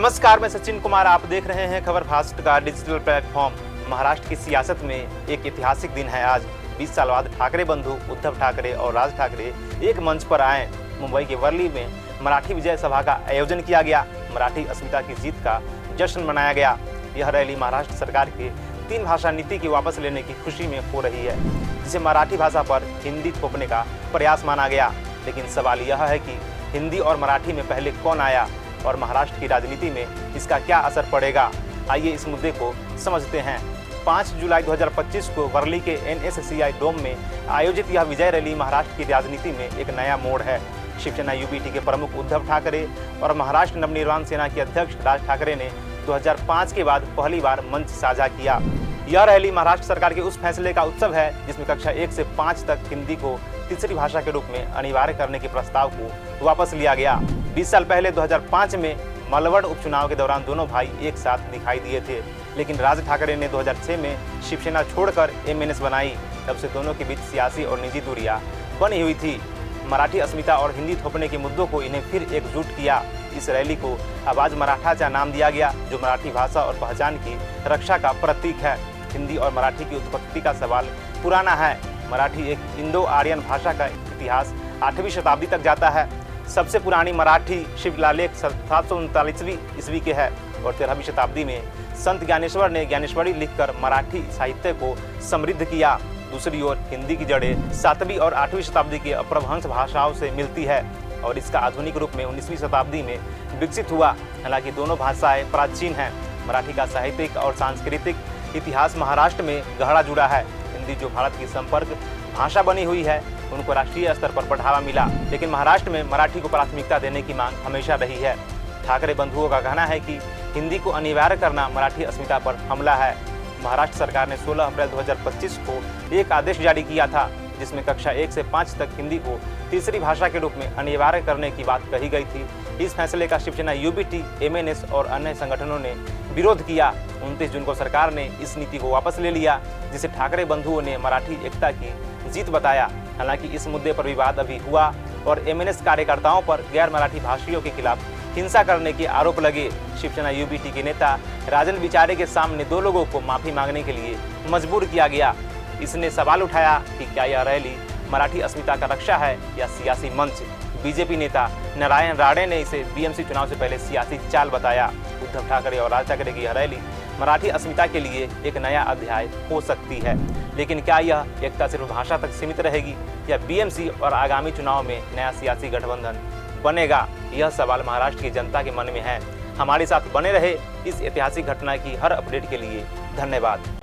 नमस्कार, मैं सचिन कुमार। आप देख रहे हैं खबर फास्ट का डिजिटल प्लेटफॉर्म। महाराष्ट्र की सियासत में एक ऐतिहासिक दिन है आज। 20 साल बाद ठाकरे बंधु उद्धव ठाकरे और राज ठाकरे एक मंच पर आए। मुंबई के वर्ली में मराठी विजय सभा का आयोजन किया गया। मराठी अस्मिता की जीत का जश्न मनाया गया। यह रैली महाराष्ट्र सरकार के 3 भाषा नीति की वापस लेने की खुशी में हो रही है, जिसे मराठी भाषा पर हिंदी थोपने का प्रयास माना गया। लेकिन सवाल यह है कि हिंदी और मराठी में पहले कौन आया और महाराष्ट्र की राजनीति में इसका क्या असर पड़ेगा। आइए इस मुद्दे को समझते हैं। 5 जुलाई 2025 को वर्ली के NSCI डोम में आयोजित यह विजय रैली महाराष्ट्र की राजनीति में एक नया मोड़ है। शिवसेना UBT के प्रमुख उद्धव ठाकरे और महाराष्ट्र नवनिर्माण सेना के अध्यक्ष राज ठाकरे ने 2005 के बाद पहली बार मंच साझा किया। यह रैली महाराष्ट्र सरकार के उस फैसले का उत्सव है जिसमें कक्षा 1 से 5 तक हिंदी को तीसरी भाषा के रूप में अनिवार्य करने के प्रस्ताव को वापस लिया गया। 20 साल पहले 2005 में मलवड उपचुनाव के दौरान दोनों भाई एक साथ दिखाई दिए थे, लेकिन राज ठाकरे ने 2006 में शिवसेना छोड़कर MNS बनाई। तब से दोनों के बीच सियासी और निजी दूरियां बनी हुई थी। मराठी अस्मिता और हिंदी थोपने के मुद्दों को इन्हें फिर एकजुट किया। इस रैली को आवाज मराठाचा नाम दिया गया, जो मराठी भाषा और पहचान की रक्षा का प्रतीक है। हिंदी और मराठी की उत्पत्ति का सवाल पुराना है। मराठी एक इंडो आर्यन भाषा का इतिहास 8वीं शताब्दी तक जाता है। सबसे पुरानी मराठी शिवलालेख 739वीं ईस्वी के है और 13वीं शताब्दी में संत ज्ञानेश्वर ने ज्ञानेश्वरी लिखकर मराठी साहित्य को समृद्ध किया। दूसरी ओर हिंदी की जड़ें 7वीं और 8वीं शताब्दी के अपभ्रंश भाषाओं से मिलती है और इसका आधुनिक रूप में 19वीं शताब्दी में विकसित हुआ। हालांकि दोनों भाषाएं प्राचीन हैं। मराठी का साहित्यिक और सांस्कृतिक इतिहास महाराष्ट्र में गहरा जुड़ा है। हिंदी जो भारत की संपर्क भाषा बनी हुई है, उनको राष्ट्रीय स्तर पर बढ़ावा मिला, लेकिन महाराष्ट्र में मराठी को प्राथमिकता देने की मांग हमेशा रही है। ठाकरे बंधुओं का कहना है कि हिंदी को अनिवार्य करना मराठी अस्मिता पर हमला है। महाराष्ट्र सरकार ने 16 अप्रैल 2025 को एक आदेश जारी किया था, जिसमें कक्षा 1 से 5 तक हिंदी को तीसरी भाषा के रूप में अनिवार्य करने की बात कही गई थी। इस फैसले का शिवसेना UBT, MNS और अन्य संगठनों ने विरोध किया। 29 जून को सरकार ने इस नीति को वापस ले लिया, जिसे ठाकरे बंधुओं ने मराठी एकता की जीत बताया। हालांकि इस मुद्दे पर विवाद अभी हुआ और MNS कार्यकर्ताओं पर गैर मराठी भाषियों के खिलाफ हिंसा करने के आरोप लगे। शिवसेना UBT के नेता राजन विचारे के सामने 2 लोगों को माफी मांगने के लिए मजबूर किया गया। इसने सवाल उठाया कि क्या यह रैली मराठी अस्मिता का रक्षा है या सियासी मंच। BJP नेता नारायण राणे ने इसे BMC चुनाव से पहले सियासी चाल बताया। उद्धव ठाकरे और राज ठाकरे की यह रैली मराठी अस्मिता के लिए एक नया अध्याय हो सकती है, लेकिन क्या यह एकता सिर्फ भाषा तक सीमित रहेगी या BMC और आगामी चुनाव में नया सियासी गठबंधन बनेगा? यह सवाल महाराष्ट्र की जनता के मन में है। हमारे साथ बने रहे इस ऐतिहासिक घटना की हर अपडेट के लिए। धन्यवाद।